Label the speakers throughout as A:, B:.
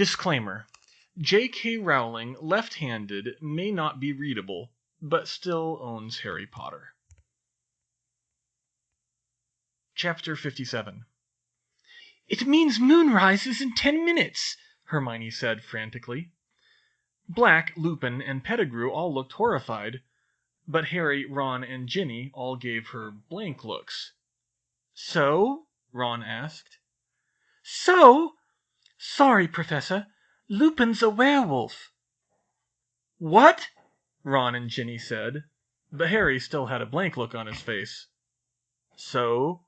A: Disclaimer. J.K. Rowling, left-handed, may not be readable, but still owns Harry Potter. Chapter 57. "It means moonrise is in 10 minutes, Hermione said frantically. Black, Lupin, and Pettigrew all looked horrified, but Harry, Ron, and Ginny all gave her blank looks. "So?" Ron asked. "So? Sorry, Professor. Lupin's a werewolf." "What?" Ron and Ginny said, but Harry still had a blank look on his face. "So?"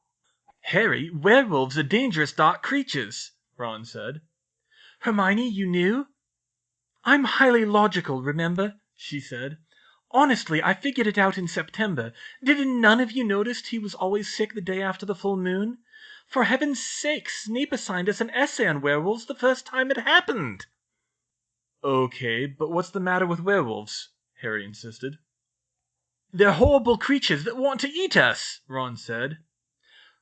A: "Harry, werewolves are dangerous dark creatures," Ron said. "Hermione, you knew?" "I'm highly logical, remember?" she said. "Honestly, I figured it out in September. Didn't none of you notice he was always sick the day after the full moon? For heaven's sake, Snape assigned us an essay on werewolves the first time it happened." "Okay, but what's the matter with werewolves?" Harry insisted. "They're horrible creatures that want to eat us," Ron said.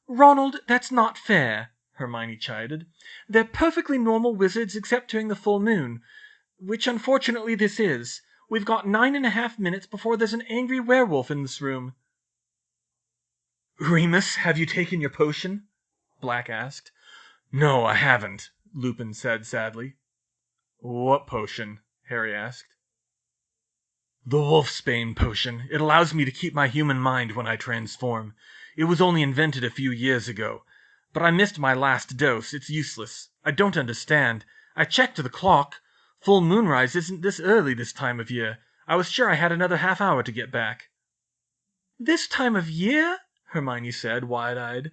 A: "Ronald, that's not fair," Hermione chided. "They're perfectly normal wizards except during the full moon, which unfortunately this is. We've got 9.5 minutes before there's an angry werewolf in this room." "Remus, have you taken your potion?" Black asked. "No, I haven't," Lupin said sadly. "What potion?" Harry asked. "The Wolfsbane potion. It allows me to keep my human mind when I transform. It was only invented a few years ago. But I missed my last dose. It's useless. I don't understand. I checked the clock. Full moonrise isn't this early this time of year. I was sure I had another half hour to get back." "This time of year?" Hermione said, wide-eyed.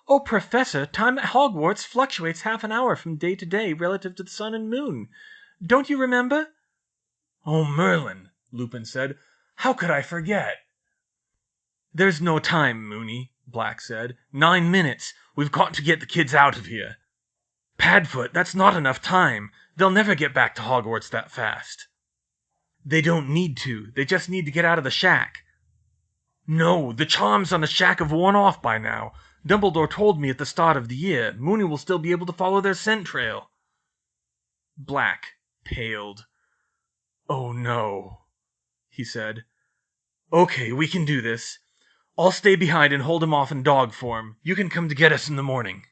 A: "Oh, Professor, time at Hogwarts fluctuates half an hour from day to day relative to the sun and moon. Don't you remember?" "Oh, Merlin," Lupin said. "How could I forget?" "There's no time, Moony," Black said. 9 minutes. We've got to get the kids out of here." "Padfoot, that's not enough time. They'll never get back to Hogwarts that fast." "They don't need to. They just need to get out of the shack." "No, the charms on the shack have worn off by now. Dumbledore told me at the start of the year. Moony will still be able to follow their scent trail." Black paled. "Oh no," he said. "Okay, we can do this. I'll stay behind and hold him off in dog form. You can come to get us in the morning."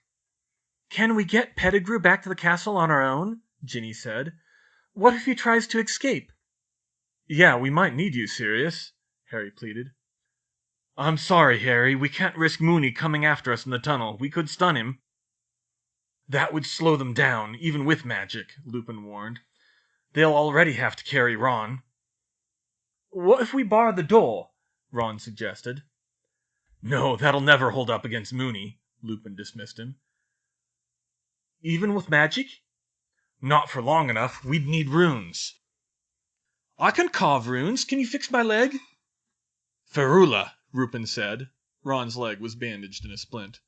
A: "Can we get Pettigrew back to the castle on our own?" Ginny said. "What if he tries to escape?" "Yeah, we might need you, Sirius," Harry pleaded. "I'm sorry, Harry. We can't risk Moony coming after us in the tunnel. We could stun him." "That would slow them down, even with magic," Lupin warned. "They'll already have to carry Ron." "What if we bar the door?" Ron suggested. "No, that'll never hold up against Moony," Lupin dismissed him. "Even with magic?" "Not for long enough. We'd need runes." "I can carve runes. Can you fix my leg?" "Ferula," Lupin said. Ron's leg was bandaged in a splint.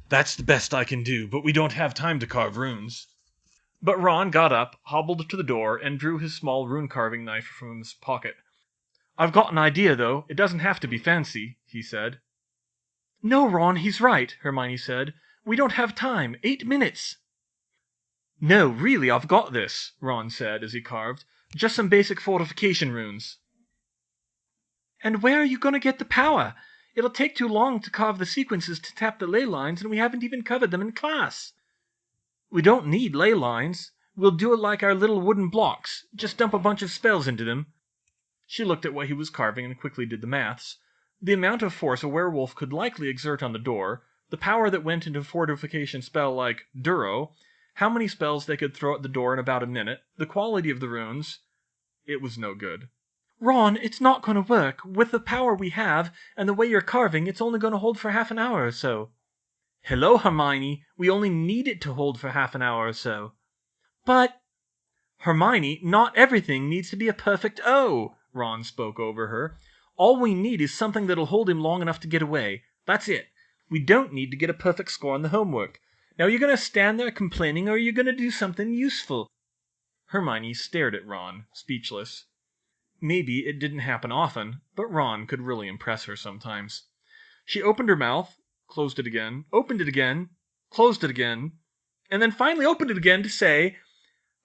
A: "That's the best I can do, but we don't have time to carve runes." But Ron got up, hobbled to the door, and drew his small rune-carving knife from his pocket. "I've got an idea, though. It doesn't have to be fancy," he said. "No, Ron, he's right," Hermione said. "We don't have time. 8 minutes." "No, really, I've got this," Ron said as he carved. "Just some basic fortification runes." "And where are you going to get the power? It'll take too long to carve the sequences to tap the ley lines, and we haven't even covered them in class." "We don't need ley lines. We'll do it like our little wooden blocks. Just dump a bunch of spells into them." She looked at what he was carving and quickly did the maths. The amount of force a werewolf could likely exert on the door, the power that went into a fortification spell like Duro, how many spells they could throw at the door in about a minute, the quality of the runes. It was no good. "Ron, it's not going to work. With the power we have, and the way you're carving, it's only going to hold for half an hour or so." "Hello, Hermione. We only need it to hold for half an hour or so." "But—" "Hermione, not everything needs to be a perfect O," Ron spoke over her. "All we need is something that'll hold him long enough to get away. That's it. We don't need to get a perfect score on the homework. Now you're going to stand there complaining, or are you going to do something useful?" Hermione stared at Ron, speechless. Maybe it didn't happen often, but Ron could really impress her sometimes. She opened her mouth, closed it again, opened it again, closed it again, and then finally opened it again to say,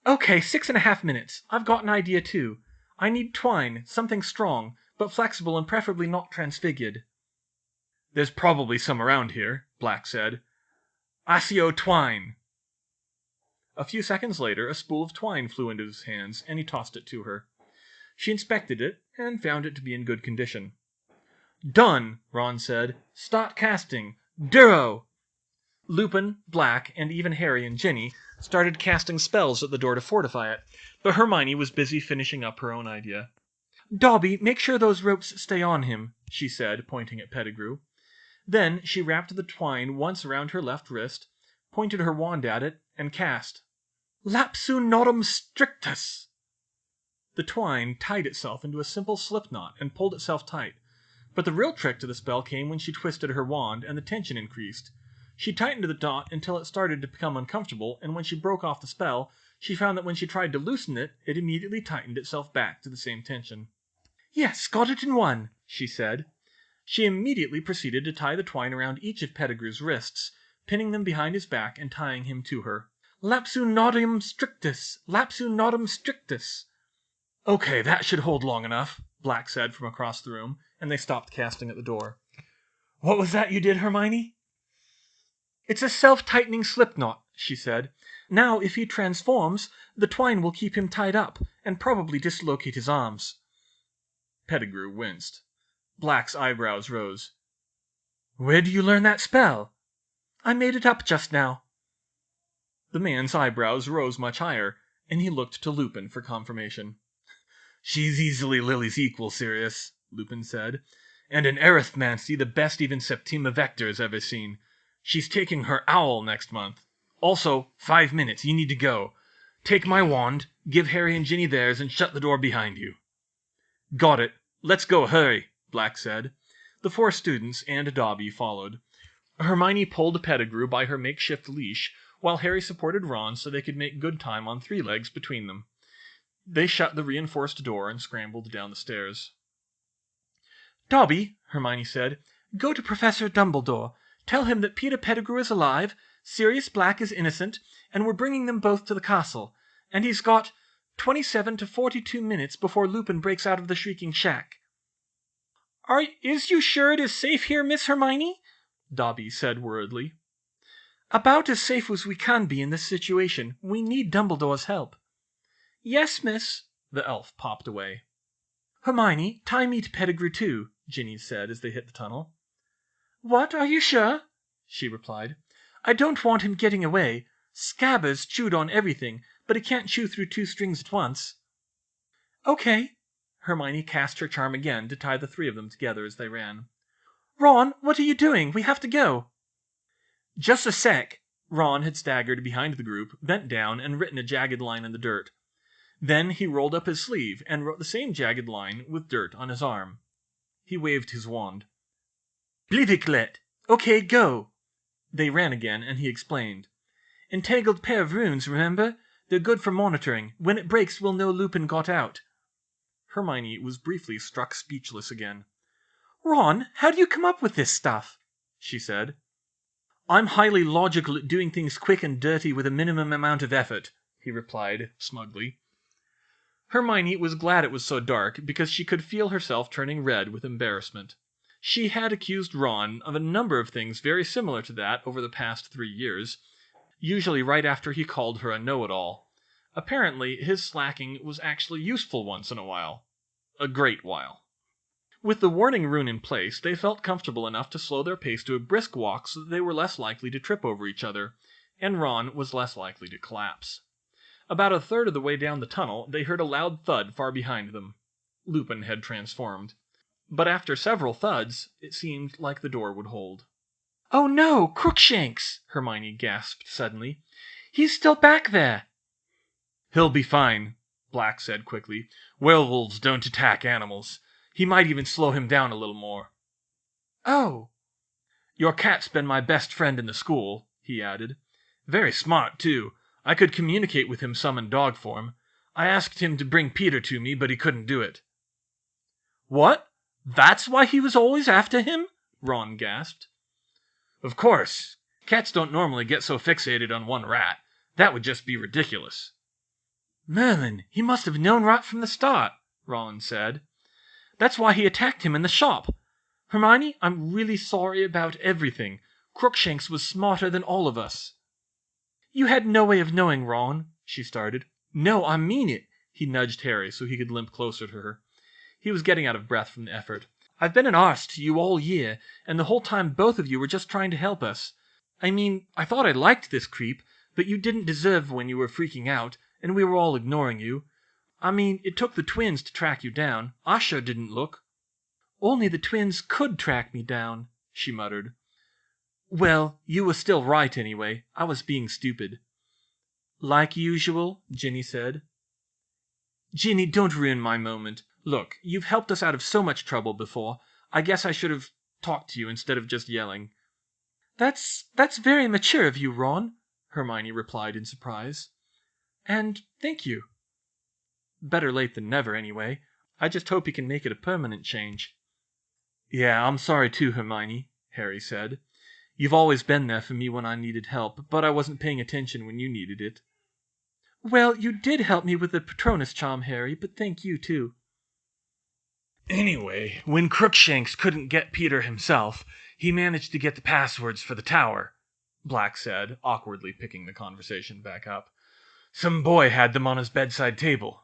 A: Okay, 6.5 minutes. I've got an idea too. I need twine, something strong, but flexible and preferably not transfigured. There's probably some around here, Black said. Accio twine. A few seconds later, a spool of twine flew into his hands, and he tossed it to her. She inspected it, and found it to be in good condition. Done, Ron said. Start casting. Duro! Lupin, Black, and even Harry and Ginny started casting spells at the door to fortify it, but Hermione was busy finishing up her own idea. Dobby, make sure those ropes stay on him, she said, pointing at Pettigrew. Then she wrapped the twine once around her left wrist, pointed her wand at it, and cast. Lapsu notum strictus! The twine tied itself into a simple slip knot and pulled itself tight. But the real trick to the spell came when she twisted her wand and the tension increased. She tightened the knot until it started to become uncomfortable, and when she broke off the spell, she found that when she tried to loosen it, it immediately tightened itself back to the same tension. Yes, got it in one, she said. She immediately proceeded to tie the twine around each of Pettigrew's wrists, pinning them behind his back and tying him to her. Lapsu notum strictus! Lapsu notum strictus! Okay, that should hold long enough, Black said from across the room, and they stopped casting at the door. What was that you did, Hermione? It's a self-tightening slip knot, she said. Now, if he transforms, the twine will keep him tied up, and probably dislocate his arms. Pettigrew winced. Black's eyebrows rose. Where do you learn that spell? I made it up just now. The man's eyebrows rose much higher, and he looked to Lupin for confirmation. She's easily Lily's equal, Sirius, Lupin said, and in Arithmancy the best even Septima Vector's ever seen. She's taking her owl next month. Also, 5 minutes, you need to go. Take my wand, give Harry and Ginny theirs, and shut the door behind you. Got it. Let's go, hurry, Black said. The 4 students and Dobby followed. Hermione pulled Pettigrew by her makeshift leash, while Harry supported Ron so they could make good time on 3 legs between them. They shut the reinforced door and scrambled down the stairs. Dobby, Hermione said, go to Professor Dumbledore. Tell him that Peter Pettigrew is alive, Sirius Black is innocent, and we're bringing them both to the castle. And he's got 27 to 42 minutes before Lupin breaks out of the Shrieking Shack. Is you sure it is safe here, Miss Hermione? Dobby said worriedly. About as safe as we can be in this situation. We need Dumbledore's help. Yes, miss. The elf popped away. Hermione, tie me to Pettigrew too, Ginny said as they hit the tunnel. What, are you sure? She replied. I don't want him getting away. Scabbers chewed on everything, but he can't chew through 2 strings at once. Okay. Hermione cast her charm again to tie the 3 of them together as they ran. Ron, what are you doing? We have to go. Just a sec. Ron had staggered behind the group, bent down, and written a jagged line in the dirt. Then he rolled up his sleeve and wrote the same jagged line with dirt on his arm. He waved his wand. Bliviglet! Okay, go! They ran again, and he explained. Entangled pair of runes, remember? They're good for monitoring. When it breaks, we'll know Lupin got out. Hermione was briefly struck speechless again. Ron, how do you come up with this stuff? She said. I'm highly logical at doing things quick and dirty with a minimum amount of effort, he replied smugly. Hermione was glad it was so dark because she could feel herself turning red with embarrassment. She had accused Ron of a number of things very similar to that over the past 3 years, usually right after he called her a know-it-all. Apparently, his slacking was actually useful once in a while. A great while. With the warning rune in place, they felt comfortable enough to slow their pace to a brisk walk so that they were less likely to trip over each other, and Ron was less likely to collapse. About a third of the way down the tunnel, they heard a loud thud far behind them. Lupin had transformed. But after several thuds, it seemed like the door would hold. Oh no, Crookshanks! Hermione gasped suddenly. He's still back there! He'll be fine, Black said quickly. Werewolves don't attack animals. He might even slow him down a little more. Oh! Your cat's been my best friend in the school, he added. Very smart, too. I could communicate with him some in dog form. I asked him to bring Peter to me, but he couldn't do it. What? That's why he was always after him? Ron gasped. Of course. Cats don't normally get so fixated on one rat. That would just be ridiculous. Merlin, he must have known right from the start, Ron said. That's why he attacked him in the shop. Hermione, I'm really sorry about everything. Crookshanks was smarter than all of us. You had no way of knowing, Ron, she started. No, I mean it. He nudged Harry so he could limp closer to her. He was getting out of breath from the effort. I've been an arse to you all year, and the whole time both of you were just trying to help us. I mean, I thought I liked this creep, but you didn't deserve when you were freaking out, and we were all ignoring you. I mean, it took the twins to track you down. I sure didn't look. Only the twins could track me down, she muttered. Well, you were still right anyway. I was being stupid. Like usual, Ginny said. Ginny, don't ruin my moment. Look, you've helped us out of so much trouble before. I guess I should have talked to you instead of just yelling. That's very mature of you, Ron, Hermione replied in surprise. And thank you. Better late than never, anyway. I just hope you can make it a permanent change. Yeah, I'm sorry too, Hermione, Harry said. You've always been there for me when I needed help, but I wasn't paying attention when you needed it. Well, you did help me with the Patronus charm, Harry, but thank you too. Anyway, when Crookshanks couldn't get Peter himself, he managed to get the passwords for the tower, Black said, awkwardly picking the conversation back up. Some boy had them on his bedside table.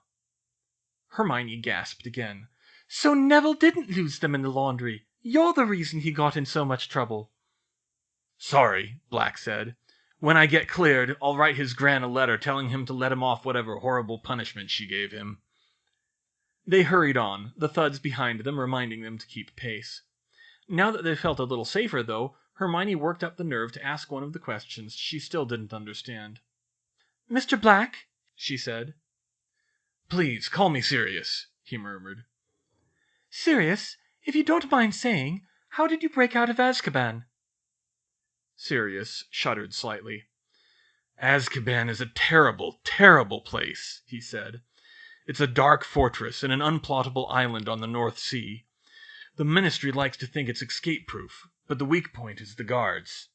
A: Hermione gasped again. So Neville didn't lose them in the laundry. You're the reason he got in so much trouble. Sorry, Black said. When I get cleared, I'll write his gran a letter telling him to let him off whatever horrible punishment she gave him. They hurried on, the thuds behind them reminding them to keep pace. Now that they felt a little safer, though, Hermione worked up the nerve to ask one of the questions she still didn't understand. Mr. Black, she said. Please, call me Sirius, he murmured. Sirius, if you don't mind saying, how did you break out of Azkaban? Sirius shuddered slightly. Azkaban is a terrible, terrible place, he said. It's a dark fortress in an unplottable island on the North Sea. The Ministry likes to think it's escape-proof, but the weak point is the guards.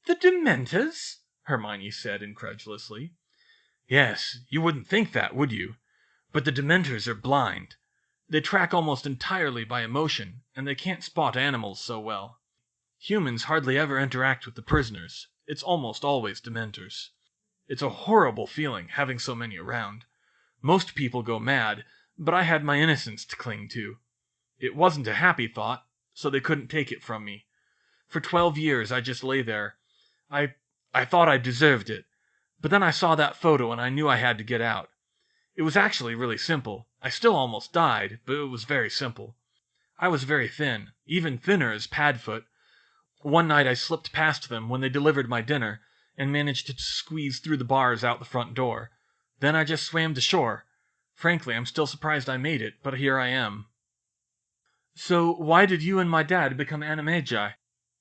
A: The Dementors? Hermione said incredulously. Yes, you wouldn't think that, would you? But the Dementors are blind. They track almost entirely by emotion, and they can't spot animals so well. Humans hardly ever interact with the prisoners. It's almost always Dementors. It's a horrible feeling, having so many around. Most people go mad, but I had my innocence to cling to. It wasn't a happy thought, so they couldn't take it from me. For 12 years I just lay there. I thought I deserved it, but then I saw that photo and I knew I had to get out. It was actually really simple. I still almost died, but it was very simple. I was very thin, even thinner as Padfoot. One night I slipped past them when they delivered my dinner, and managed to squeeze through the bars out the front door. Then I just swam to shore. Frankly, I'm still surprised I made it, but here I am. So why did you and my dad become animagi?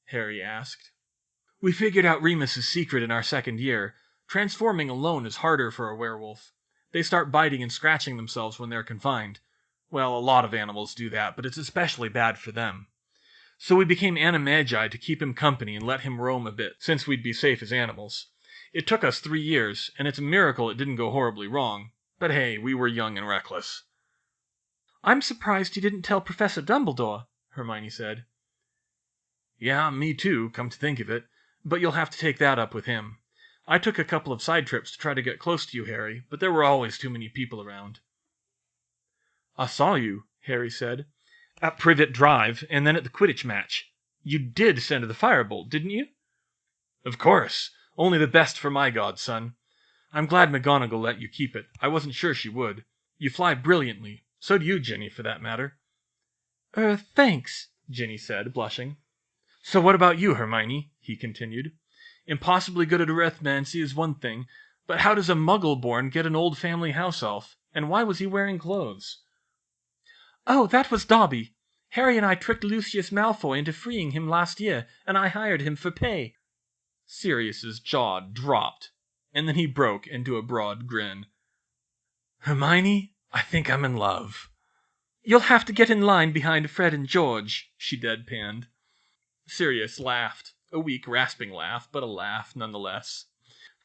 A: Harry asked. We figured out Remus's secret in our second year. Transforming alone is harder for a werewolf. They start biting and scratching themselves when they're confined. Well, a lot of animals do that, but it's especially bad for them. So we became animagi to keep him company and let him roam a bit, since we'd be safe as animals. It took us 3 years, and it's a miracle it didn't go horribly wrong. But hey, we were young and reckless. I'm surprised you didn't tell Professor Dumbledore, Hermione said. Yeah, me too, come to think of it. But you'll have to take that up with him. I took a couple of side trips to try to get close to you, Harry, but there were always too many people around. I saw you, Harry said, at Privet Drive, and then at the Quidditch match. You did send the firebolt, didn't you? Of course. Only the best for my godson. I'm glad McGonagall let you keep it. I wasn't sure she would. You fly brilliantly. So do you, Ginny, for that matter. Thanks, Ginny said, blushing. So what about you, Hermione? He continued. Impossibly good at arithmancy is one thing, but how does a muggle-born get an old family house elf? And why was he wearing clothes? Oh, that was Dobby. Harry and I tricked Lucius Malfoy into freeing him last year, and I hired him for pay. Sirius's jaw dropped, and then he broke into a broad grin. Hermione, I think I'm in love. You'll have to get in line behind Fred and George, she deadpanned. Sirius laughed, a weak, rasping laugh, but a laugh nonetheless.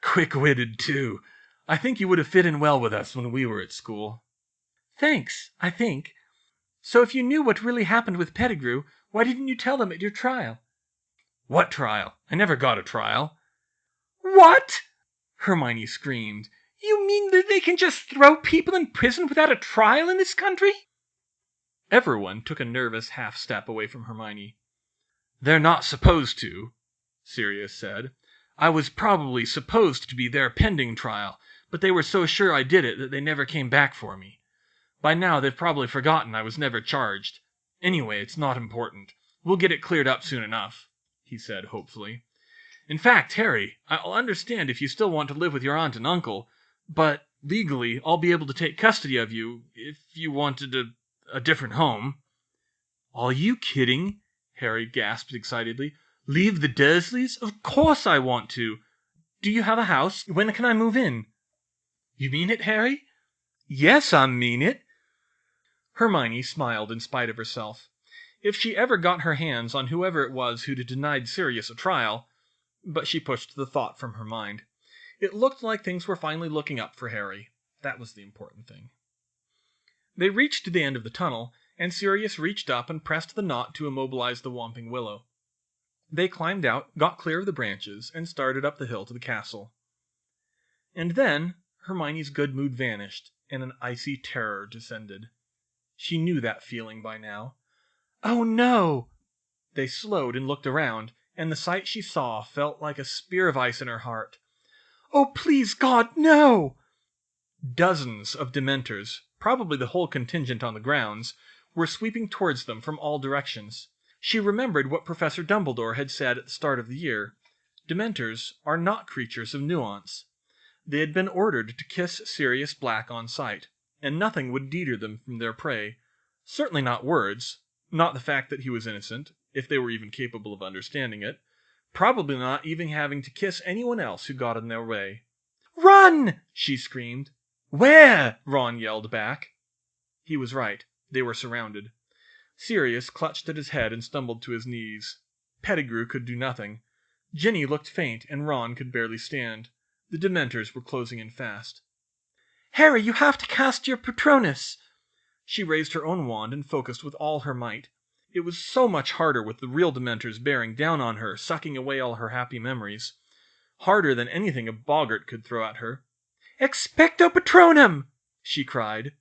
A: Quick-witted, too. I think you would have fit in well with us when we were at school.
B: Thanks, I think. So if you knew what really happened with Pettigrew, why didn't you tell them at your trial?
A: What trial? I never got a trial.
B: What?
A: Hermione screamed.
B: You mean that they can just throw people in prison without a trial in this country?
A: Everyone took a nervous half-step away from Hermione. They're not supposed to, Sirius said. I was probably supposed to be their pending trial, but they were so sure I did it that they never came back for me. By now they've probably forgotten I was never charged. Anyway, it's not important. We'll get it cleared up soon enough, he said hopefully. In fact, Harry, I'll understand if you still want to live with your aunt and uncle, but legally I'll be able to take custody of you if you wanted a different home. Are you kidding? Harry gasped excitedly. Leave the Dursleys? Of course I want to. Do you have a house? When can I move in? You mean it, Harry?
B: Yes, I mean it.
A: Hermione smiled in spite of herself. If she ever got her hands on whoever it was who'd denied Sirius a trial, but she pushed the thought from her mind. It looked like things were finally looking up for Harry. That was the important thing. They reached the end of the tunnel, and Sirius reached up and pressed the knot to immobilize the Whomping Willow. They climbed out, got clear of the branches, and started up the hill to the castle. And then Hermione's good mood vanished, and an icy terror descended. She knew that feeling by now.
B: Oh no!
A: They slowed and looked around, and the sight she saw felt like a spear of ice in her heart.
B: Oh, please, God, no!
A: Dozens of Dementors, probably the whole contingent on the grounds, were sweeping towards them from all directions. She remembered what Professor Dumbledore had said at the start of the year. Dementors are not creatures of nuance. They had been ordered to kiss Sirius Black on sight, and nothing would deter them from their prey. Certainly not words, not the fact that he was innocent, if they were even capable of understanding it, probably not even having to kiss anyone else who got in their way.
B: Run!
A: She screamed. Where? Ron yelled back. He was right. They were surrounded. Sirius clutched at his head and stumbled to his knees. Pettigrew could do nothing. Ginny looked faint, and Ron could barely stand. The Dementors were closing in fast.
B: Harry, you have to cast your Patronus!
A: She raised her own wand and focused with all her might. It was so much harder with the real Dementors bearing down on her, sucking away all her happy memories. Harder than anything a boggart could throw at her.
B: Expecto Patronum!
A: She cried.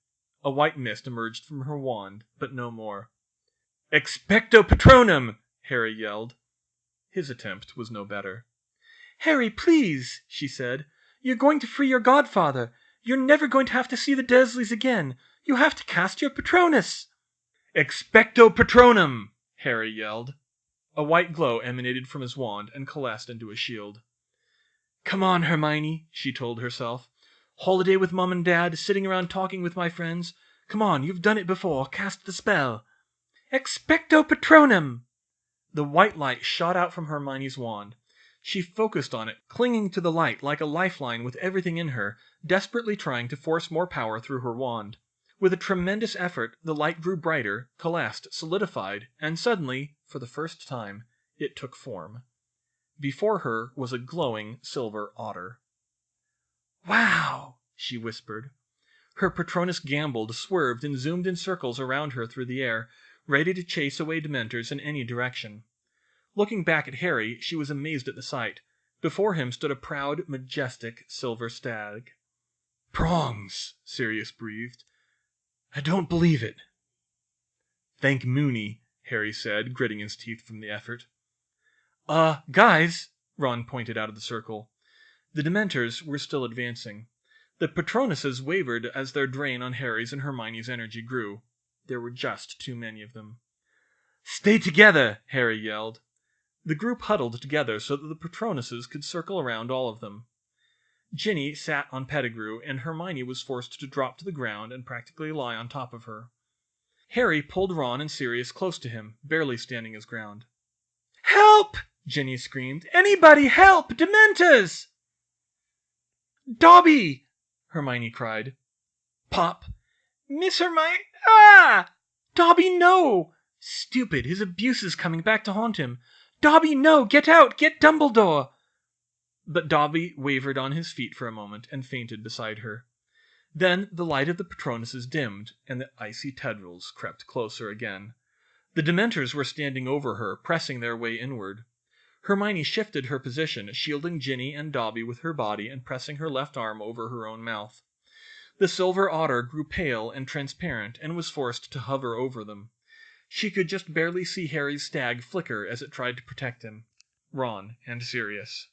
A: A white mist emerged from her wand, but no more. Expecto Patronum! Harry yelled. His attempt was no better.
B: Harry, please, she said. You're going to free your godfather. You're never going to have to see the Dursleys again. You have to cast your Patronus.
A: Expecto Patronum! Harry yelled. A white glow emanated from his wand and coalesced into a shield. Come on, Hermione, she told herself. Holiday with Mom and Dad, sitting around talking with my friends. Come on, you've done it before. Cast the spell.
B: Expecto Patronum!
A: The white light shot out from Hermione's wand. She focused on it, clinging to the light like a lifeline with everything in her, desperately trying to force more power through her wand. With a tremendous effort, the light grew brighter, coalesced, solidified, and suddenly, for the first time, it took form. Before her was a glowing silver otter. Wow! She whispered. Her Patronus gamboled, swerved, and zoomed in circles around her through the air, ready to chase away Dementors in any direction. Looking back at Harry, she was amazed at the sight. Before him stood a proud, majestic silver stag. Prongs! Sirius breathed. I don't believe it. Thank Moony, Harry said, gritting his teeth from the effort.
B: Guys,
A: Ron pointed out of the circle. The Dementors were still advancing. The Patronuses wavered as their drain on Harry's and Hermione's energy grew. There were just too many of them. Stay together, Harry yelled. The group huddled together so that the Patronuses could circle around all of them. Ginny sat on Pettigrew, and Hermione was forced to drop to the ground and practically lie on top of her. Harry pulled Ron and Sirius close to him, barely standing his ground.
B: Help! Ginny screamed. Anybody help! Dementors!
A: Dobby! Hermione cried. Pop!
B: Miss Hermione! Ah! Dobby, no! Stupid, his abuse is coming back to haunt him. Dobby, no! Get out! Get Dumbledore! But Dobby wavered on his feet for a moment and fainted beside her. Then the light of the Patronuses dimmed, and the icy tendrils crept closer again. The Dementors were standing over her, pressing their way inward. Hermione shifted her position, shielding Ginny and Dobby with her body and pressing her left arm over her own mouth. The silver otter grew pale and transparent and was forced to hover over them. She could just barely see Harry's stag flicker as it tried to protect him. Ron and Sirius.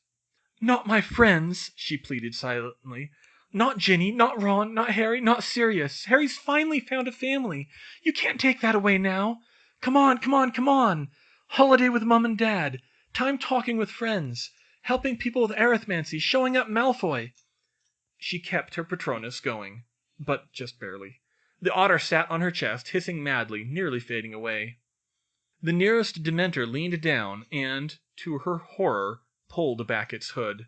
B: "Not my friends," she pleaded silently. "Not Ginny, not Ron, not Harry, not Sirius. Harry's finally found a family. You can't take that away now. Come on, come on, come on. Holiday with Mum and Dad. Time talking with friends. Helping people with arithmancy. Showing up Malfoy." She kept her Patronus going, but just barely. The otter sat on her chest, hissing madly, nearly fading away. The nearest Dementor leaned down and, to her horror, pulled back its hood.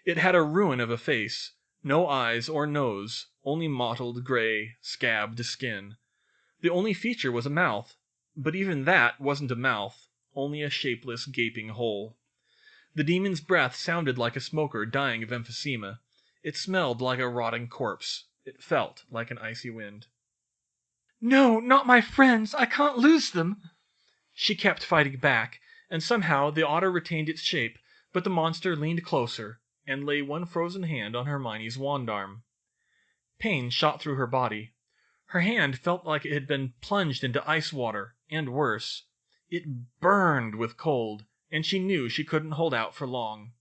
B: It had a ruin of a face, no eyes or nose, only mottled gray, scabbed skin. The only feature was a mouth, but even that wasn't a mouth, only a shapeless, gaping hole. The demon's breath sounded like a smoker dying of emphysema. It smelled like a rotting corpse. It felt like an icy wind. "No, not my friends! I can't lose them!" She kept fighting back, and somehow the otter retained its shape, but the monster leaned closer and lay one frozen hand on Hermione's wand arm. Pain shot through her body. Her hand felt like it had been plunged into ice water, and worse. It burned with cold, and she knew she couldn't hold out for long.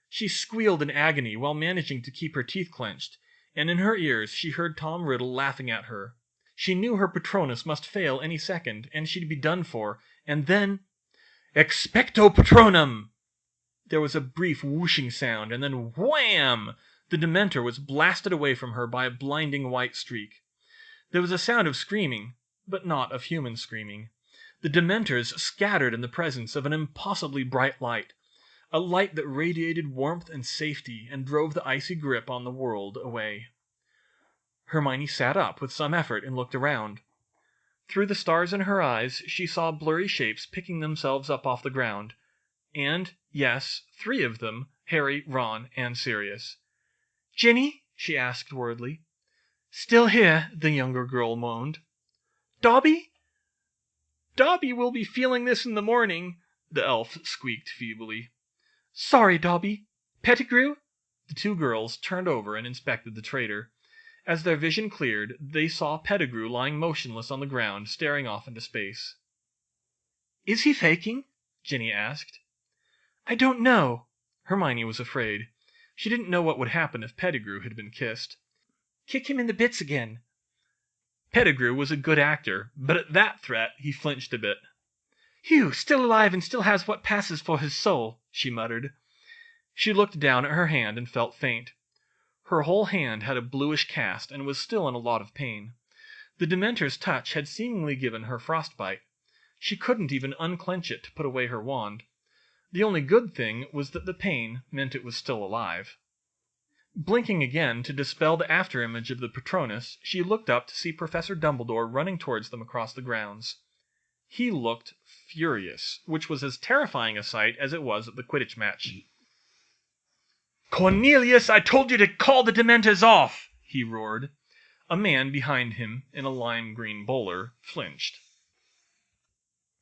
B: She squealed in agony while managing to keep her teeth clenched, and in her ears she heard Tom Riddle laughing at her. She knew her Patronus must fail any second, and she'd be done for, and then... Expecto Patronum! There was a brief whooshing sound, and then wham! The Dementor was blasted away from her by a blinding white streak. There was a sound of screaming, but not of human screaming. The Dementors scattered in the presence of an impossibly bright light, a light that radiated warmth and safety and drove the icy grip on the world away. Hermione sat up with some effort and looked around. Through the stars in her eyes, she saw blurry shapes picking themselves up off the ground. And, yes, 3 of them, Harry, Ron, and Sirius. "Ginny?" she asked worriedly. "Still here," the younger girl moaned. "Dobby?" "Dobby will be feeling this in the morning," the elf squeaked feebly. "Sorry, Dobby. Pettigrew?" The 2 girls turned over and inspected the traitor. As their vision cleared, they saw Pettigrew lying motionless on the ground, staring off into space. "Is he faking?" Ginny asked. "I don't know." Hermione was afraid. She didn't know what would happen if Pettigrew had been kissed. "Kick him in the bits again." Pettigrew was a good actor, but at that threat he flinched a bit. "Phew, still alive and still has what passes for his soul," she muttered. She looked down at her hand and felt faint. Her whole hand had a bluish cast and was still in a lot of pain. The Dementor's touch had seemingly given her frostbite. She couldn't even unclench it to put away her wand. The only good thing was that the pain meant it was still alive. Blinking again to dispel the afterimage of the Patronus, she looked up to see Professor Dumbledore running towards them across the grounds. He looked furious, which was as terrifying a sight as it was at the Quidditch match. "Cornelius, I told you to call the Dementors off!" he roared. A man behind him, in a lime-green bowler, flinched.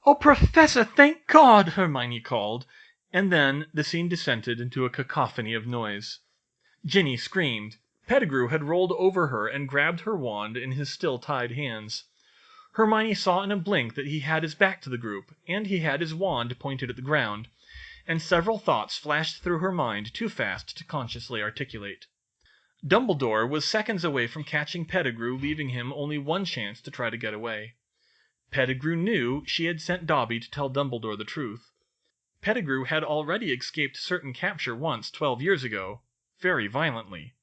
B: "Oh, Professor, thank God!" Hermione called, and then the scene descended into a cacophony of noise. Ginny screamed. Pettigrew had rolled over her and grabbed her wand in his still tied hands. Hermione saw in a blink that he had his back to the group, and he had his wand pointed at the ground, and several thoughts flashed through her mind too fast to consciously articulate. Dumbledore was seconds away from catching Pettigrew, leaving him only one chance to try to get away. Pettigrew knew she had sent Dobby to tell Dumbledore the truth. Pettigrew had already escaped certain capture once 12 years ago, very violently.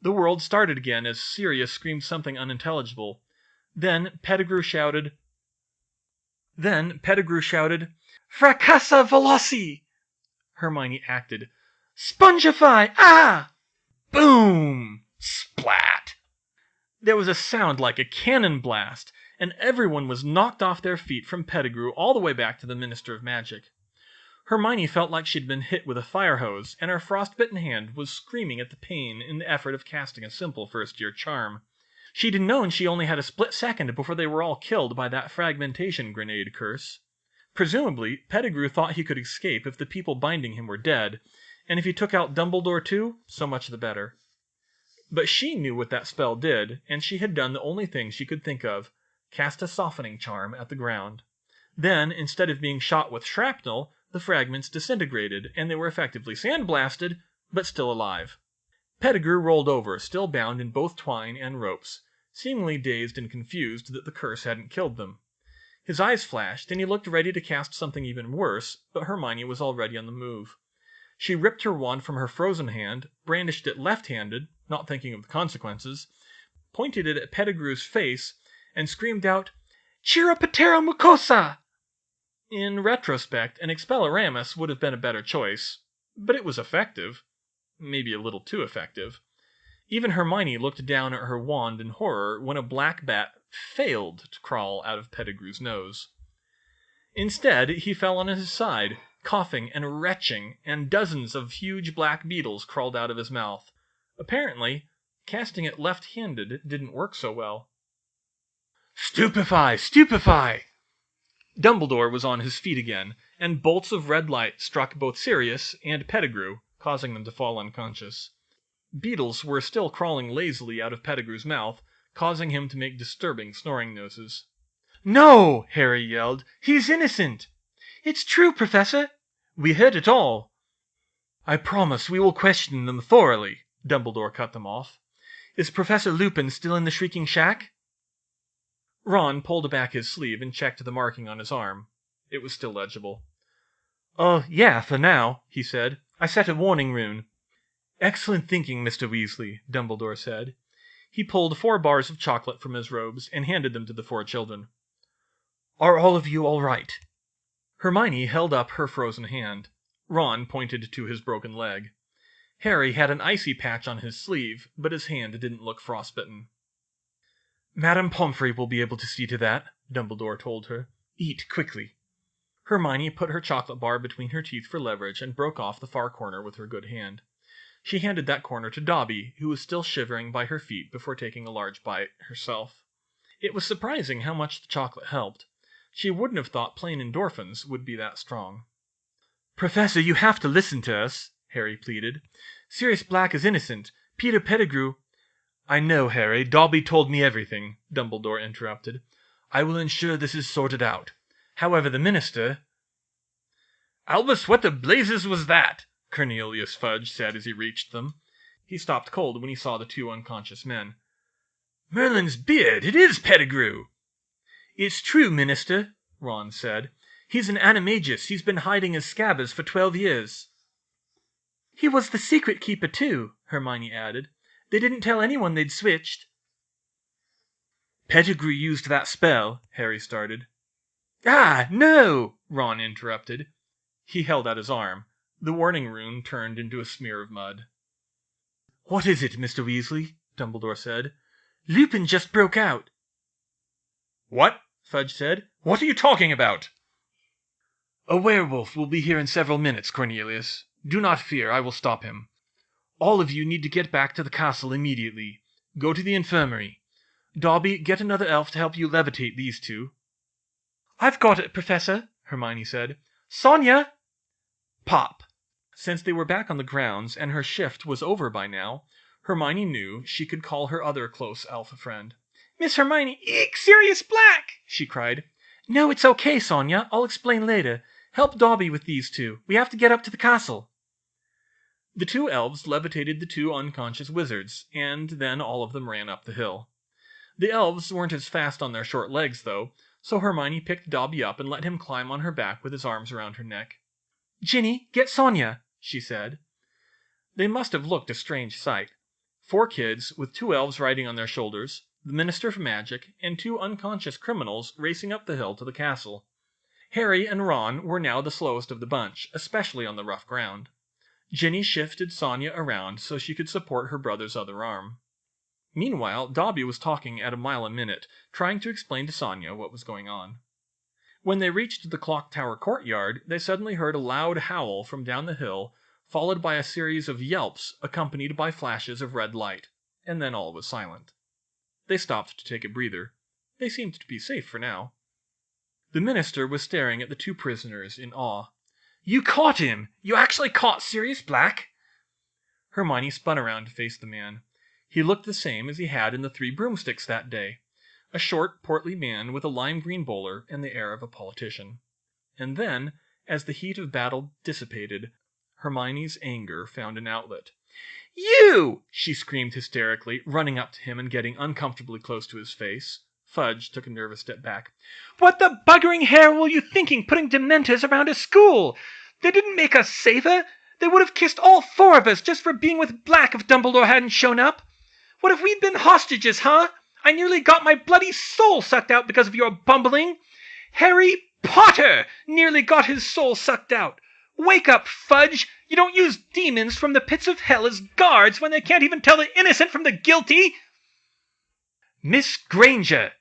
B: The world started again as Sirius screamed something unintelligible. Then Pettigrew shouted, "Fracassa Veloci!" Hermione acted. "Spongify! Ah!" Boom! Splat! There was a sound like a cannon blast, and everyone was knocked off their feet from Pettigrew all the way back to the Minister of Magic. Hermione felt like she'd been hit with a fire hose, and her frostbitten hand was screaming at the pain in the effort of casting a simple first-year charm. She'd known she only had a split second before they were all killed by that fragmentation grenade curse. Presumably, Pettigrew thought he could escape if the people binding him were dead, and if he took out Dumbledore too, so much the better. But she knew what that spell did, and she had done the only thing she could think of: cast a softening charm at the ground. Then, instead of being shot with shrapnel, the fragments disintegrated, and they were effectively sandblasted, but still alive. Pettigrew rolled over, still bound in both twine and ropes, seemingly dazed and confused that the curse hadn't killed them. His eyes flashed, and he looked ready to cast something even worse, but Hermione was already on the move. She ripped her wand from her frozen hand, brandished it left-handed, not thinking of the consequences, pointed it at Pettigrew's face, and screamed out, "Chiroptera mucosa!" In retrospect, an Expelliarmus would have been a better choice, but it was effective. Maybe a little too effective. Even Hermione looked down at her wand in horror when a black bat failed to crawl out of Pettigrew's nose. Instead, he fell on his side, coughing and retching, and dozens of huge black beetles crawled out of his mouth. Apparently, casting it left-handed didn't work so well. "Stupefy! Stupefy!" Dumbledore was on his feet again, and bolts of red light struck both Sirius and Pettigrew, causing them to fall unconscious. Beetles were still crawling lazily out of Pettigrew's mouth, causing him to make disturbing snoring noises. "No!" Harry yelled. "He's innocent!" "It's true, Professor! We heard it all!" "I promise we will question them thoroughly," Dumbledore cut them off. "Is Professor Lupin still in the Shrieking Shack?" Ron pulled back his sleeve and checked the marking on his arm. It was still legible. Yeah, for now," he said. "I set a warning rune." "Excellent thinking, Mr. Weasley," Dumbledore said. He pulled 4 bars of chocolate from his robes and handed them to the 4 children. "Are all of you all right?" Hermione held up her frozen hand. Ron pointed to his broken leg. Harry had an icy patch on his sleeve, but his hand didn't look frostbitten. "Madame Pomfrey will be able to see to that," Dumbledore told her. "Eat quickly." Hermione put her chocolate bar between her teeth for leverage and broke off the far corner with her good hand. She handed that corner to Dobby, who was still shivering by her feet before taking a large bite herself. It was surprising how much the chocolate helped. She wouldn't have thought plain endorphins would be that strong. "Professor, you have to listen to us," Harry pleaded. "Sirius Black is innocent. Peter Pettigrew—" "I know, Harry. Dobby told me everything," Dumbledore interrupted. "I will ensure this is sorted out. However, the minister—" "Albus, what the blazes was that?" Cornelius Fudge said as he reached them. He stopped cold when he saw the 2 unconscious men. "Merlin's beard! It is Pettigrew!" "It's true, Minister," Ron said. "He's an animagus. He's been hiding as Scabbers for 12 years. "He was the secret keeper, too," Hermione added. "They didn't tell anyone they'd switched." "Pettigrew used that spell," Harry started. "Ah, no!" Ron interrupted. He held out his arm. The warning rune turned into a smear of mud. "What is it, Mr. Weasley?" Dumbledore said. "Lupin just broke out." "What?" Fudge said. "What are you talking about?" "A werewolf will be here in several minutes, Cornelius. Do not fear, I will stop him. All of you need to get back to the castle immediately. Go to the infirmary. Dobby, get another elf to help you levitate these 2. "I've got it, Professor," Hermione said. "Sonia!" Pop! Since they were back on the grounds and her shift was over by now, Hermione knew she could call her other close elf friend. "Miss Hermione, eek, Sirius Black!" she cried. "No, it's okay, Sonia. I'll explain later. Help Dobby with these 2. We have to get up to the castle." The 2 elves levitated the 2 unconscious wizards, and then all of them ran up the hill. The elves weren't as fast on their short legs, though, so Hermione picked Dobby up and let him climb on her back with his arms around her neck. "Ginny, get Sonia," she said. They must have looked a strange sight. 4 kids, with 2 elves riding on their shoulders, the Minister for Magic, and 2 unconscious criminals racing up the hill to the castle. Harry and Ron were now the slowest of the bunch, especially on the rough ground. Ginny shifted Sonia around so she could support her brother's other arm. Meanwhile, Dobby was talking at a mile a minute, trying to explain to Sonia what was going on. When they reached the clock tower courtyard, they suddenly heard a loud howl from down the hill, followed by a series of yelps accompanied by flashes of red light, and then all was silent. They stopped to take a breather. They seemed to be safe for now. The minister was staring at the two prisoners in awe. "You caught him! You actually caught Sirius Black?" Hermione spun around to face the man. He looked the same as he had in the Three Broomsticks that day. A short, portly man with a lime-green bowler and the air of a politician. And then, as the heat of battle dissipated, Hermione's anger found an outlet. "You!" she screamed hysterically, running up to him and getting uncomfortably close to his face. Fudge took a nervous step back. "What the buggering hell were you thinking, putting Dementors around a school? They didn't make us safer. They would have kissed all four of us just for being with Black if Dumbledore hadn't shown up. What if we'd been hostages, huh? I nearly got my bloody soul sucked out because of your bumbling. Harry Potter nearly got his soul sucked out. Wake up, Fudge! You don't use demons from the pits of hell as guards when they can't even tell the innocent from the guilty!" "Miss Granger!"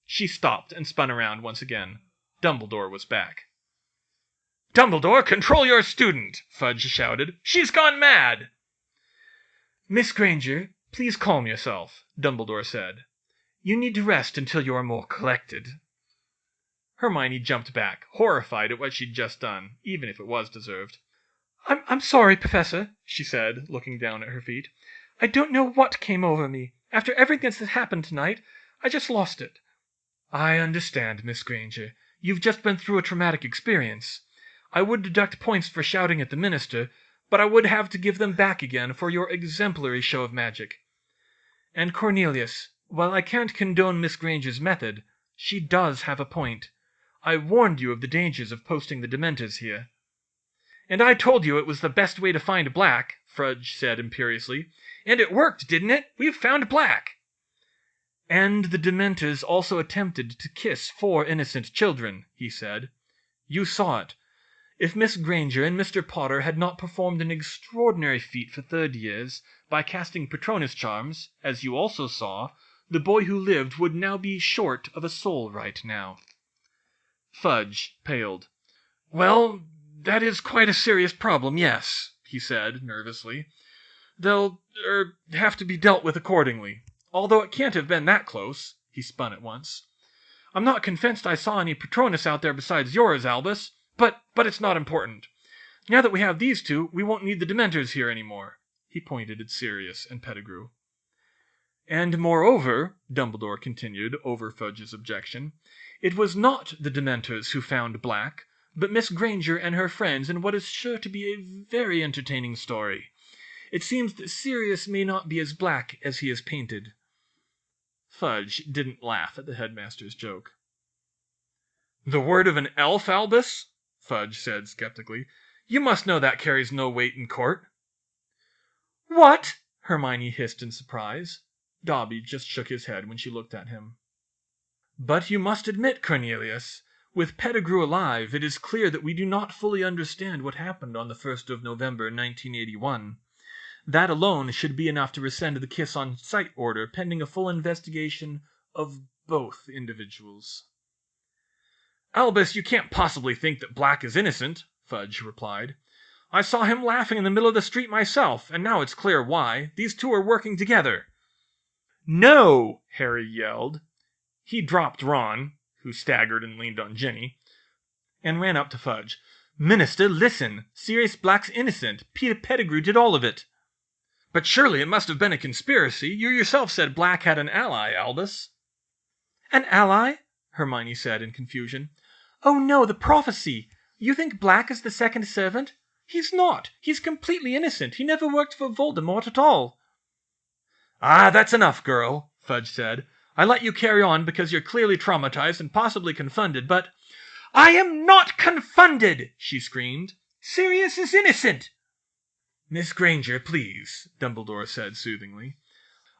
B: She stopped and spun around once again. Dumbledore was back. "Dumbledore, control your student!" Fudge shouted. "She's gone mad!" "Miss Granger, please calm yourself," Dumbledore said. "You need to rest until you are more collected." Hermione jumped back, horrified at what she'd just done, even if it was deserved. I'm sorry, Professor," she said, looking down at her feet. "I don't know what came over me. After everything that's happened tonight, I just lost it." "I understand, Miss Granger. You've just been through a traumatic experience. I would deduct points for shouting at the minister, but I would have to give them back again for your exemplary show of magic. And Cornelius, while I can't condone Miss Granger's method, she does have a point. I warned you of the dangers of posting the Dementors here." "And I told you it was the best way to find Black," Fudge said imperiously. "And it worked, didn't it? We've found Black." "And the Dementors also attempted to kiss 4 innocent children," he said. "You saw it. If Miss Granger and Mr. Potter had not performed an extraordinary feat for 3rd years by casting Patronus charms, as you also saw, the boy who lived would now be short of a soul right now." Fudge paled. "Well, that is quite a serious problem, yes," he said nervously. "They'll have to be dealt with accordingly. Although it can't have been that close." He spun at once. "I'm not convinced I saw any Patronus out there besides yours, Albus. But it's not important. Now that we have these two, we won't need the Dementors here anymore." He pointed at Sirius and Pettigrew. "And moreover," Dumbledore continued over Fudge's objection, "it was not the Dementors who found Black, but Miss Granger and her friends in what is sure to be a very entertaining story. It seems that Sirius may not be as black as he is painted." Fudge didn't laugh at the headmaster's joke. "The word of an elf, Albus?" Fudge said skeptically. "You must know that carries no weight in court." "What?" Hermione hissed in surprise. Dobby just shook his head when she looked at him. "But you must admit, Cornelius, with Pettigrew alive, it is clear that we do not fully understand what happened on the 1st of November, 1981. That alone should be enough to rescind the kiss on sight order pending a full investigation of both individuals." "Albus, you can't possibly think that Black is innocent," Fudge replied. "I saw him laughing in the middle of the street myself, and now it's clear why. These two are working together." "No!" Harry yelled. He dropped Ron, who staggered and leaned on Ginny, and ran up to Fudge. "Minister, listen! Sirius Black's innocent. Peter Pettigrew did all of it." "But surely it must have been a conspiracy. You yourself said Black had an ally, Albus." "An ally?" Hermione said in confusion. "Oh no, the prophecy! You think Black is the second servant? He's not. He's completely innocent. He never worked for Voldemort at all." "Ah, that's enough, girl," Fudge said. "I let you carry on because you're clearly traumatized and possibly confounded, but—" "I am not confounded!" she screamed. "Sirius is innocent!" "Miss Granger, please," Dumbledore said soothingly.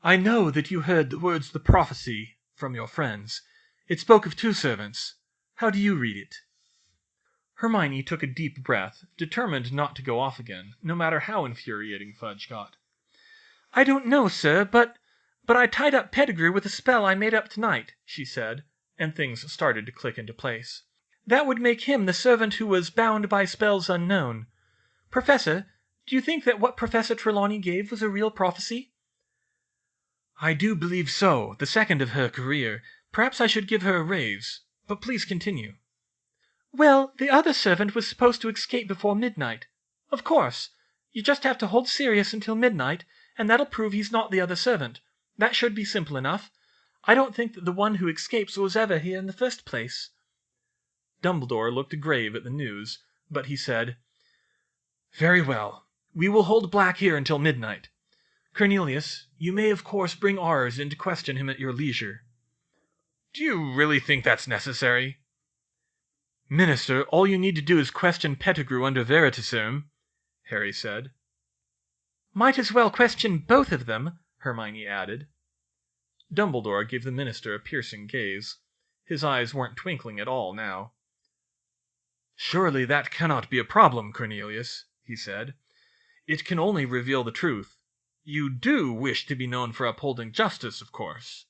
B: "I know that you heard the words 'the prophecy' from your friends. It spoke of 2 servants. How do you read it?" Hermione took a deep breath, determined not to go off again, no matter how infuriating Fudge got. "I don't know, sir, but I tied up Pettigrew with a spell I made up tonight," she said, and things started to click into place. "That would make him the servant who was bound by spells unknown. Professor, do you think that what Professor Trelawney gave was a real prophecy?" "I do believe so, the second of her career. Perhaps I should give her a raise. But please continue." "Well, the other servant was supposed to escape before midnight. Of course. You just have to hold Sirius until midnight, and that'll prove he's not the other servant. That should be simple enough. I don't think that the one who escapes was ever here in the first place." Dumbledore looked grave at the news, but he said, "Very well. We will hold Black here until midnight. Cornelius, you may of course bring ours in to question him at your leisure." "Do you really think that's necessary?" "Minister, all you need to do is question Pettigrew under Veritaserum," Harry said. "Might as well question both of them," Hermione added. Dumbledore gave the minister a piercing gaze. His eyes weren't twinkling at all now. "Surely that cannot be a problem, Cornelius," he said. "It can only reveal the truth. You do wish to be known for upholding justice, of course."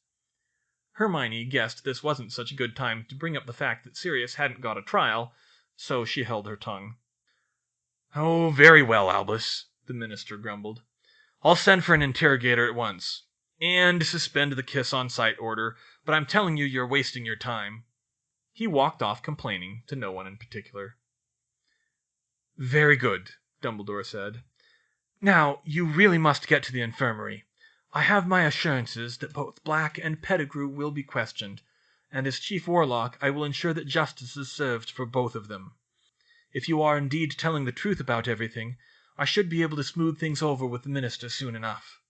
B: Hermione guessed this wasn't such a good time to bring up the fact that Sirius hadn't got a trial, so she held her tongue. "Oh, very well, Albus," the minister grumbled. "I'll send for an interrogator at once. And suspend the kiss on sight order, but I'm telling you you're wasting your time." He walked off complaining to no one in particular. "Very good," Dumbledore said. "Now, you really must get to the infirmary. I have my assurances that both Black and Pettigrew will be questioned, and as Chief Warlock I will ensure that justice is served for both of them. If you are indeed telling the truth about everything, I should be able to smooth things over with the minister soon enough."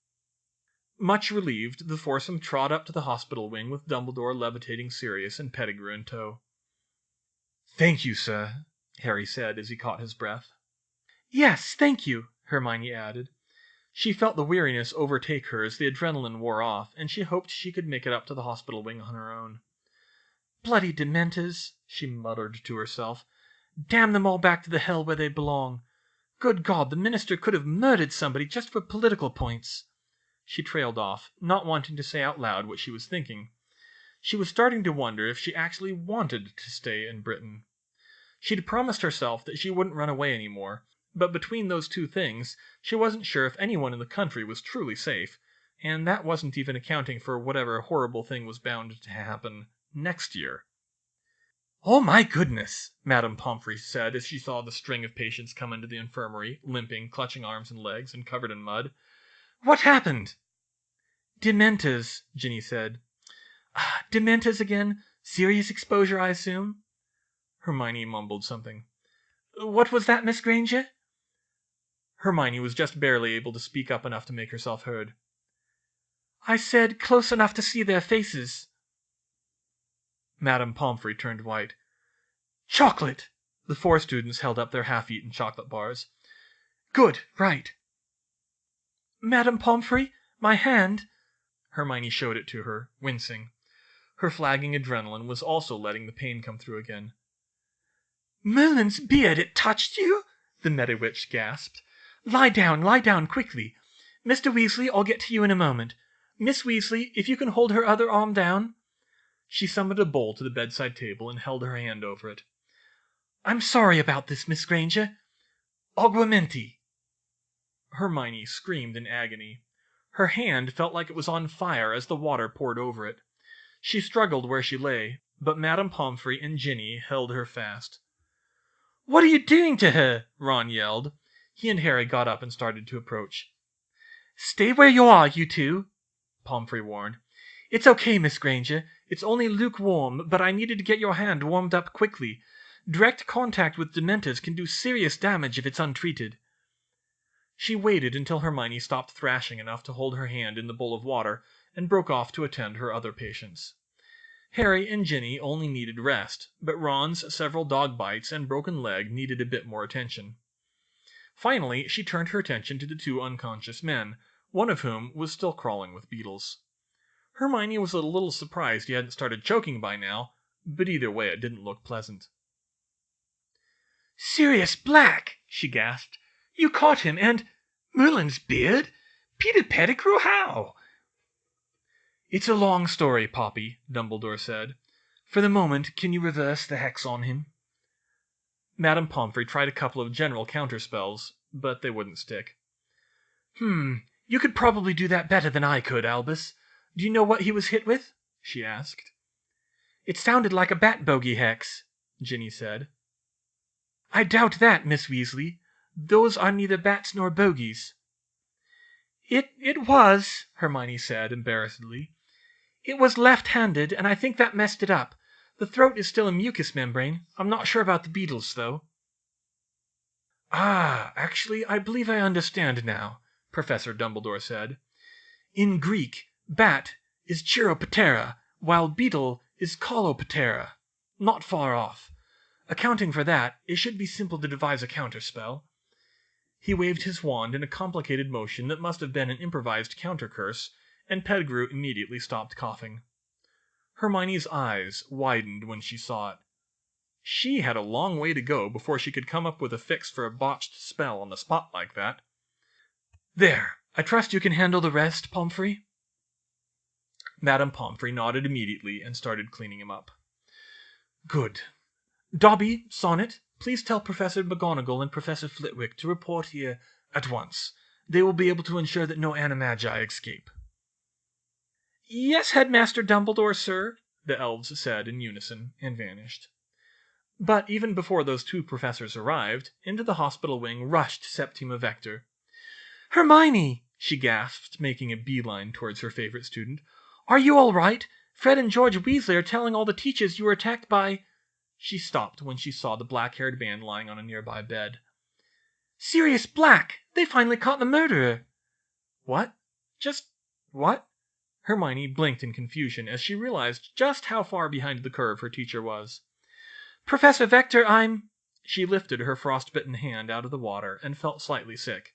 B: Much relieved, the foursome trod up to the hospital wing with Dumbledore levitating Sirius and Pettigrew in tow. "Thank you, sir," Harry said as he caught his breath. "Yes, thank you," Hermione added. She felt the weariness overtake her as the adrenaline wore off, and she hoped she could make it up to the hospital wing on her own. "Bloody Dementors," she muttered to herself. "Damn them all back to the hell where they belong. Good God, the minister could have murdered somebody just for political points." She trailed off, not wanting to say out loud what she was thinking. She was starting to wonder if she actually wanted to stay in Britain. She'd promised herself that she wouldn't run away anymore, but between those two things, she wasn't sure if anyone in the country was truly safe, and that wasn't even accounting for whatever horrible thing was bound to happen next year. "Oh my goodness," Madame Pomfrey said as she saw the string of patients come into the infirmary, limping, clutching arms and legs, and covered in mud. "What happened?" "Dementors," Ginny said. "Dementors again? Serious exposure, I assume?" Hermione mumbled something. "What was that, Miss Granger?" Hermione was just barely able to speak up enough to make herself heard. "I said close enough to see their faces." Madame Pomfrey turned white. "Chocolate!" The four students held up their half-eaten chocolate bars. "Good, right." "Madame Pomfrey, my hand." Hermione showed it to her, wincing. Her flagging adrenaline was also letting the pain come through again. "Merlin's beard, it touched you?" the Meta-Witch gasped. Lie down quickly. Mr. Weasley, I'll get to you in a moment. Miss Weasley, if you can hold her other arm down." She summoned a bowl to the bedside table and held her hand over it. "I'm sorry about this, Miss Granger. Aguamenti." Hermione screamed in agony. Her hand felt like it was on fire as the water poured over it. She struggled where she lay, but Madame Pomfrey and Ginny held her fast. "What are you doing to her?" Ron yelled. He and Harry got up and started to approach. "Stay where you are, you two," Pomfrey warned. "It's okay, Miss Granger. It's only lukewarm, but I needed to get your hand warmed up quickly. Direct contact with Dementors can do serious damage if it's untreated." She waited until Hermione stopped thrashing enough to hold her hand in the bowl of water, and broke off to attend her other patients. Harry and Ginny only needed rest, but Ron's several dog bites and broken leg needed a bit more attention. Finally, she turned her attention to the two unconscious men, one of whom was still crawling with beetles. Hermione was a little surprised he hadn't started choking by now, but either way it didn't look pleasant. "Sirius Black!" she gasped. "You caught him, and Merlin's beard? Peter Pettigrew, how?" "It's a long story, Poppy," Dumbledore said. For the moment, can you reverse the hex on him?" Madame Pomfrey tried a couple of general counterspells, but they wouldn't stick. You could probably do that better than I could, Albus. Do you know what he was hit with?" she asked. "It sounded like a bat bogey hex," Ginny said. "I doubt that, Miss Weasley. Those are neither bats nor bogies." It was," Hermione said, embarrassedly. "It was left-handed, and I think that messed it up. The throat is still a mucous membrane. I'm not sure about the beetles, though." "Ah, actually, I believe I understand now," Professor Dumbledore said. "In Greek, bat is chiroptera, while beetle is coloptera. Not far off. Accounting for that, it should be simple to devise a counterspell." He waved his wand in a complicated motion that must have been an improvised counter-curse, and Pettigrew immediately stopped coughing. Hermione's eyes widened when she saw it. She had a long way to go before she could come up with a fix for a botched spell on the spot like that. "There, I trust you can handle the rest, Pomfrey?" Madame Pomfrey nodded immediately and started cleaning him up. "Good. Dobby, Sonnet, please tell Professor McGonagall and Professor Flitwick to report here at once. They will be able to ensure that no animagi escape." "Yes, Headmaster Dumbledore, sir," the elves said in unison, and vanished. But even before those two professors arrived, into the hospital wing rushed Septima Vector. "Hermione!" she gasped, making a beeline towards her favorite student. "Are you all right? Fred and George Weasley are telling all the teachers you were attacked by—" She stopped when she saw the black-haired man lying on a nearby bed. "Sirius Black! They finally caught the murderer!" "What? Just what?" Hermione blinked in confusion as she realized just how far behind the curve her teacher was. "Professor Vector, I'm—" She lifted her frostbitten hand out of the water and felt slightly sick.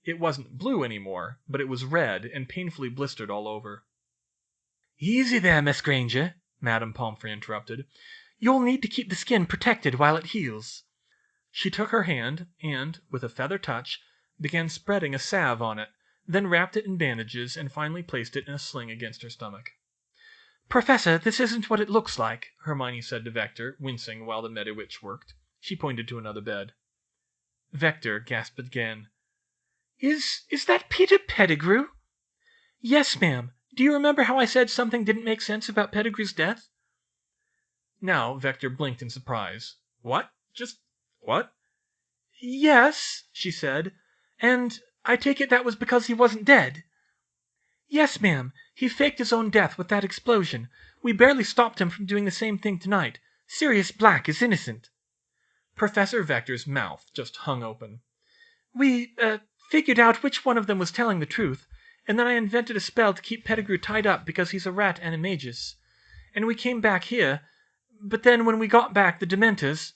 B: It wasn't blue anymore, but it was red and painfully blistered all over. "Easy there, Miss Granger," Madame Pomfrey interrupted. "You'll need to keep the skin protected while it heals." She took her hand and, with a feather touch, began spreading a salve on it, then wrapped it in bandages and finally placed it in a sling against her stomach. "Professor, this isn't what it looks like," Hermione said to Vector, wincing while the Medewitch worked. She pointed to another bed. Vector gasped again. Is that Peter Pettigrew?" "Yes, ma'am. Do you remember how I said something didn't make sense about Pettigrew's death?" Now Vector blinked in surprise. "What? Just what?" "Yes," she said. "And I take it that was because he wasn't dead?" "Yes, ma'am. He faked his own death with that explosion. We barely stopped him from doing the same thing tonight. Sirius Black is innocent." Professor Vector's mouth just hung open. "We figured out which one of them was telling the truth, and then I invented a spell to keep Pettigrew tied up because he's a rat animagus. And we came back here, but then when we got back the Dementors—"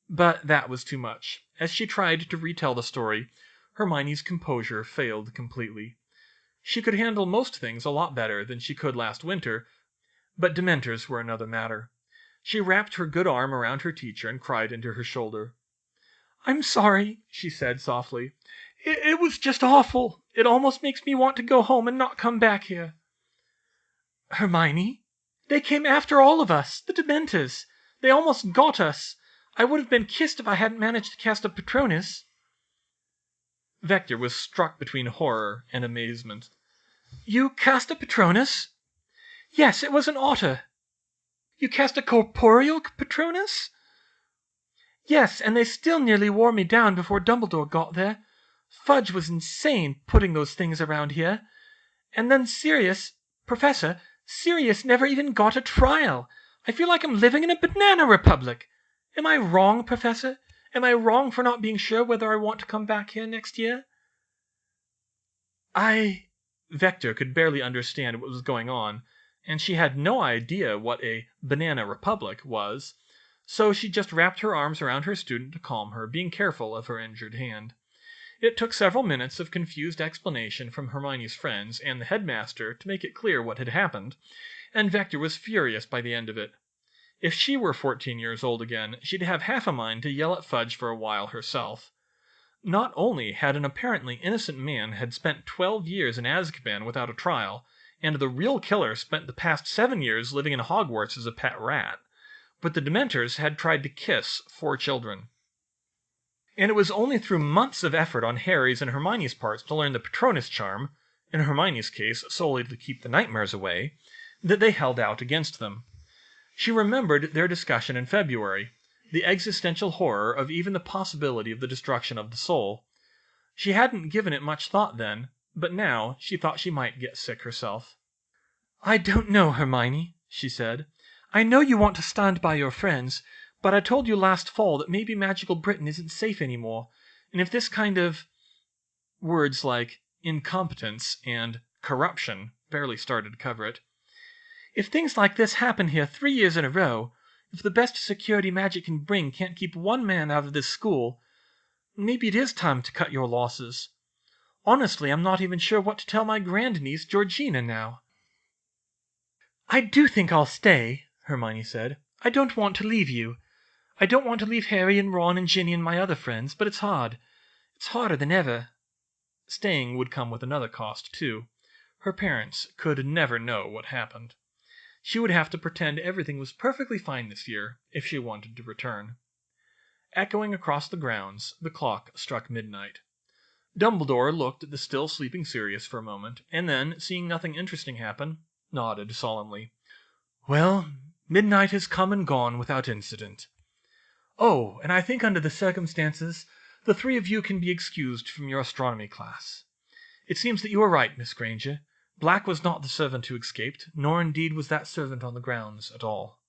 B: But that was too much. As she tried to retell the story, Hermione's composure failed completely. She could handle most things a lot better than she could last winter, but Dementors were another matter. She wrapped her good arm around her teacher and cried into her shoulder. "I'm sorry," she said softly. It was just awful. It almost makes me want to go home and not come back here." "Hermione? They came after all of us, the Dementors. They almost got us. I would have been kissed if I hadn't managed to cast a Patronus." Vector was struck between horror and amazement. "You cast a Patronus?" "Yes, it was an otter." "You cast a corporeal Patronus?" "Yes, and they still nearly wore me down before Dumbledore got there. Fudge was insane, putting those things around here. And then Professor, Sirius never even got a trial. I feel like I'm living in a banana republic. Am I wrong, Professor? Am I wrong for not being sure whether I want to come back here next year?" Vector could barely understand what was going on, and she had no idea what a banana republic was, so she just wrapped her arms around her student to calm her, being careful of her injured hand. It took several minutes of confused explanation from Hermione's friends and the headmaster to make it clear what had happened, and Vector was furious by the end of it. If she were 14 years old again, she'd have half a mind to yell at Fudge for a while herself. Not only had an apparently innocent man had spent 12 years in Azkaban without a trial, and the real killer spent the past 7 years living in Hogwarts as a pet rat. But the Dementors had tried to kiss 4 children. And it was only through months of effort on Harry's and Hermione's parts to learn the Patronus charm, in Hermione's case solely to keep the nightmares away, that they held out against them. She remembered their discussion in February, the existential horror of even the possibility of the destruction of the soul. She hadn't given it much thought then, but now she thought she might get sick herself. "I don't know, Hermione," she said. "I know you want to stand by your friends, but I told you last fall that maybe Magical Britain isn't safe anymore, and if this kind of..." words like incompetence and corruption barely started to cover it. "If things like this happen here 3 years in a row, if the best security magic can bring can't keep one man out of this school, maybe it is time to cut your losses. Honestly, I'm not even sure what to tell my grandniece Georgina now." "I do think I'll stay," Hermione said. "I don't want to leave you. I don't want to leave Harry and Ron and Ginny and my other friends, but it's hard. It's harder than ever." Staying would come with another cost, too. Her parents could never know what happened. She would have to pretend everything was perfectly fine this year if she wanted to return. Echoing across the grounds, the clock struck midnight. Dumbledore looked at the still sleeping Sirius for a moment, and then, seeing nothing interesting happen, nodded solemnly. "Well, midnight has come and gone without incident. Oh, and I think under the circumstances, the 3 of you can be excused from your astronomy class. It seems that you were right, Miss Granger. Black was not the servant who escaped, nor indeed was that servant on the grounds at all."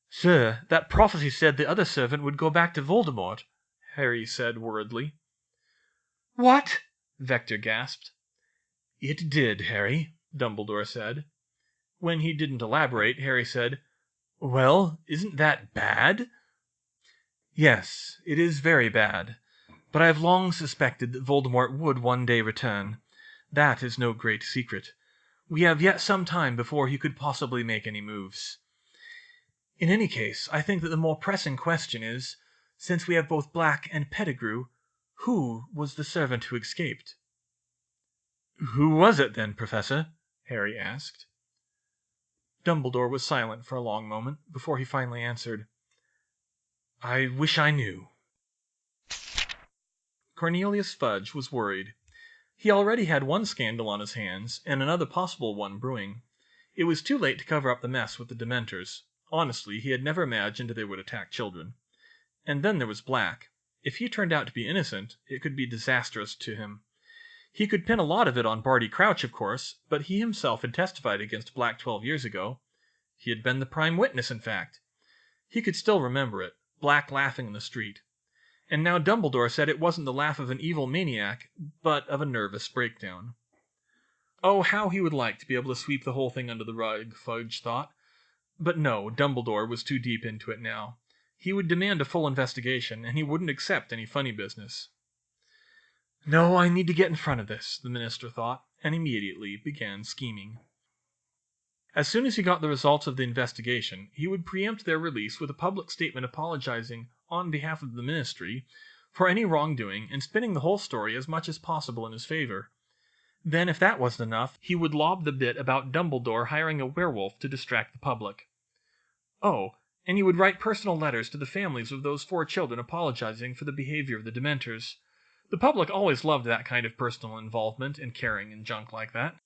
B: "Sir, that prophecy said the other servant would go back to Voldemort," Harry said worriedly. "What?" Vector gasped. "It did, Harry," Dumbledore said. When he didn't elaborate, Harry said, "Well, isn't that bad?" "Yes, it is very bad. But I have long suspected that Voldemort would one day return. That is no great secret. We have yet some time before he could possibly make any moves. In any case, I think that the more pressing question is, since we have both Black and Pettigrew, who was the servant who escaped?" "Who was it, then, Professor?" Harry asked. Dumbledore was silent for a long moment before he finally answered, "I wish I knew." Cornelius Fudge was worried. He already had one scandal on his hands, and another possible one brewing. It was too late to cover up the mess with the Dementors. Honestly, he had never imagined they would attack children. And then there was Black. If he turned out to be innocent, it could be disastrous to him. He could pin a lot of it on Barty Crouch, of course, but he himself had testified against Black 12 years ago. He had been the prime witness, in fact. He could still remember it, Black laughing in the street. And now Dumbledore said it wasn't the laugh of an evil maniac, but of a nervous breakdown. Oh, how he would like to be able to sweep the whole thing under the rug, Fudge thought. But no, Dumbledore was too deep into it now. He would demand a full investigation, and he wouldn't accept any funny business. "No, I need to get in front of this," the minister thought, and immediately began scheming. As soon as he got the results of the investigation, he would preempt their release with a public statement apologizing on behalf of the ministry for any wrongdoing and spinning the whole story as much as possible in his favor. Then, if that wasn't enough, he would lob the bit about Dumbledore hiring a werewolf to distract the public. Oh, and he would write personal letters to the families of those 4 children apologizing for the behavior of the Dementors. The public always loved that kind of personal involvement and caring and junk like that.